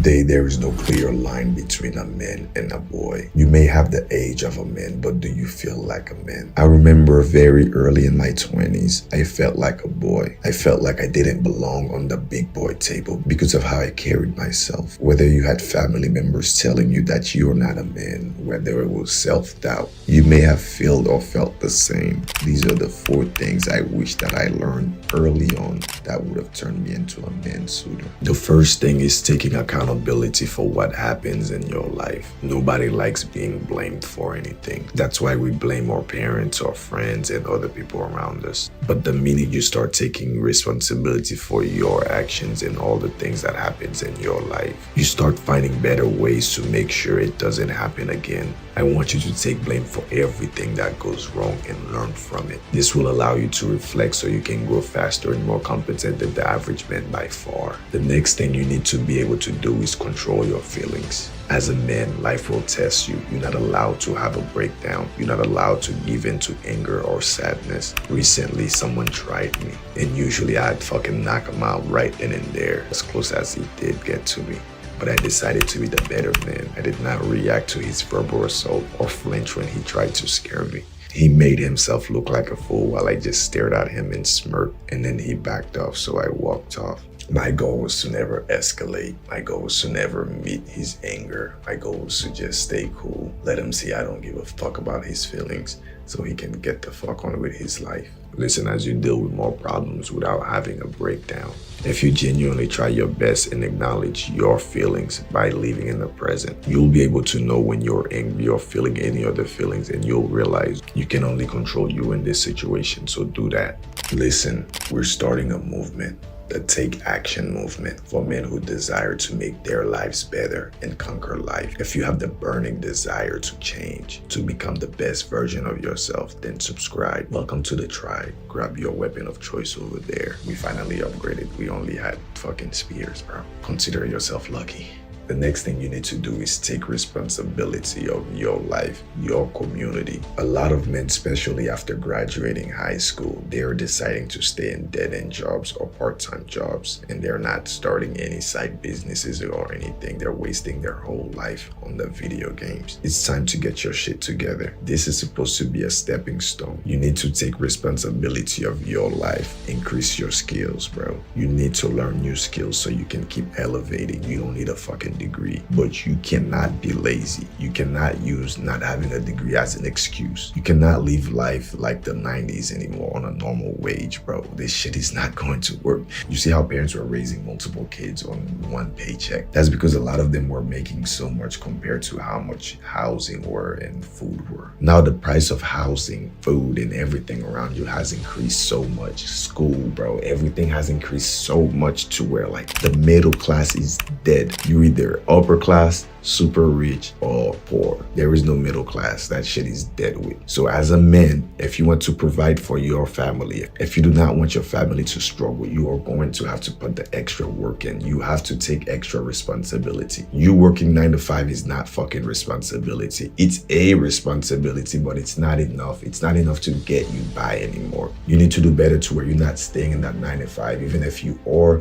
Today, there is no clear line between a man and a boy. You may have the age of a man, but do you feel like a man? I remember very early in my 20s, I felt like a boy. I felt like I didn't belong on the big boy table because of how I carried myself. Whether you had family members telling you that you're not a man, whether it was self-doubt, you may have felt or felt the same. These are the 4 things I wish that I learned early on that would have turned me into a man sooner. The first thing is taking accountability for what happens in your life. Nobody likes being blamed for anything. That's why we blame our parents, our friends, and other people around us. But the minute you start taking responsibility for your actions and all the things that happens in your life, you start finding better ways to make sure it doesn't happen again. I want you to take blame for everything that goes wrong and learn from it. This will allow you to reflect so you can grow faster and more competent than the average man by far. The next thing you need to be able to do is control your feelings. As a man, life will test you. You're not allowed to have a breakdown. You're not allowed to give in to anger or sadness. Recently, someone tried me, and usually I'd fucking knock him out right then and there, as close as he did get to me. But I decided to be the better man. I did not react to his verbal assault or flinch when he tried to scare me. He made himself look like a fool while I just stared at him and smirked, and then he backed off, so I walked off. My goal was to never escalate. My goal was to never meet his anger. My goal was to just stay cool. Let him see I don't give a fuck about his feelings so he can get the fuck on with his life. Listen as you deal with more problems without having a breakdown. If you genuinely try your best and acknowledge your feelings by living in the present, you'll be able to know when you're angry or feeling any other feelings, and you'll realize you can only control you in this situation, so do that. Listen, we're starting a movement. The Take Action movement for men who desire to make their lives better and conquer life. If you have the burning desire to change, to become the best version of yourself, then subscribe. Welcome to the tribe. Grab your weapon of choice over there. We finally upgraded. We only had fucking spears, bro. Consider yourself lucky. The next thing you need to do is take responsibility of your life, your community. A lot of men, especially after graduating high school, they're deciding to stay in dead-end jobs or part-time jobs, and they're not starting any side businesses or anything. They're wasting their whole life on the video games. It's time to get your shit together. This is supposed to be a stepping stone. You need to take responsibility of your life. Increase your skills, bro. You need to learn new skills so you can keep elevating. You don't need a fucking degree, but you cannot be lazy. You cannot use not having a degree as an excuse. You cannot live life like the 90s anymore on a normal wage, bro. This shit is not going to work. You see how parents were raising multiple kids on one paycheck? That's because a lot of them were making so much compared to how much housing were and food were. Now the price of housing, food, and everything around you has increased so much. School, bro, everything has increased so much to where like the middle class is dead. You either upper class, super rich, or poor. There is no middle class. That shit is dead with. So as a man, if you want to provide for your family, if you do not want your family to struggle, you are going to have to put the extra work in. You have to take extra responsibility. You working 9 to 5 is not fucking responsibility. It's a responsibility, but it's not enough. It's not enough to get you by anymore. You need to do better to where you're not staying in that 9 to 5. Even if you are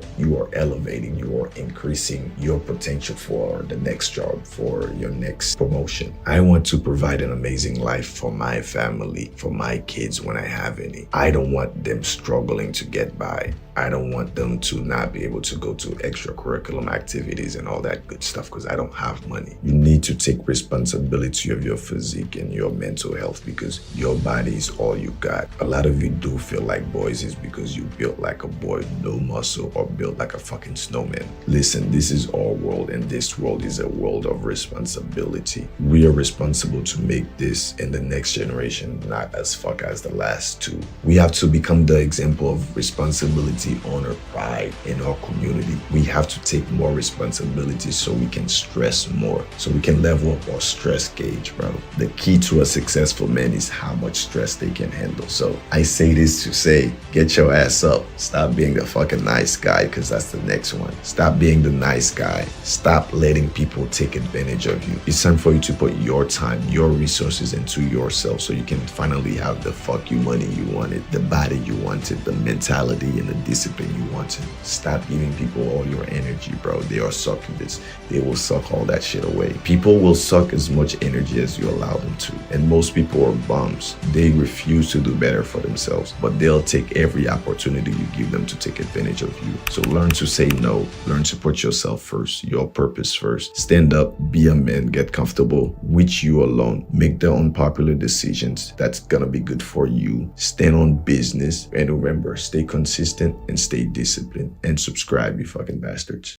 elevating, you are increasing your potential for the next job, for your next promotion. I want to provide an amazing life for my family, for my kids when I have any. I don't want them struggling to get by. I don't want them to not be able to go to extracurricular activities and all that good stuff because I don't have money. You need to take responsibility of your physique and your mental health because your body is all you got. A lot of you do feel like boys is because you built like a boy, no muscle, or built like a fucking snowman. Listen, this is our world, and this world is a world of responsibility. We are responsible to make this in the next generation not as fuck as the last two. We have to become the example of responsibility, honor, pride in our community. We have to take more responsibility so we can stress more, so we can level up our stress gauge, bro. The key to a successful man is how much stress they can handle. So I say this to say, get your ass up. Stop being the fucking nice guy, because that's the next one. Stop being the nice guy. Stop letting people take advantage of you. It's time for you to put your time, your resources into yourself so you can finally have the fuck you money you wanted, the body you wanted, the mentality and the discipline you want to. Stop giving people all your energy, bro. They are sucking this. They will suck all that shit away. People will suck as much energy as you allow them to. And most people are bums. They refuse to do better for themselves, but they'll take every opportunity you give them to take advantage of you. So learn to say no. Learn to put yourself first, your purpose first. Stand up, be a man, get comfortable with you alone. Make the unpopular decisions that's gonna be good for you. Stand on business. And remember, stay consistent and stay disciplined. And subscribe, you fucking bastards.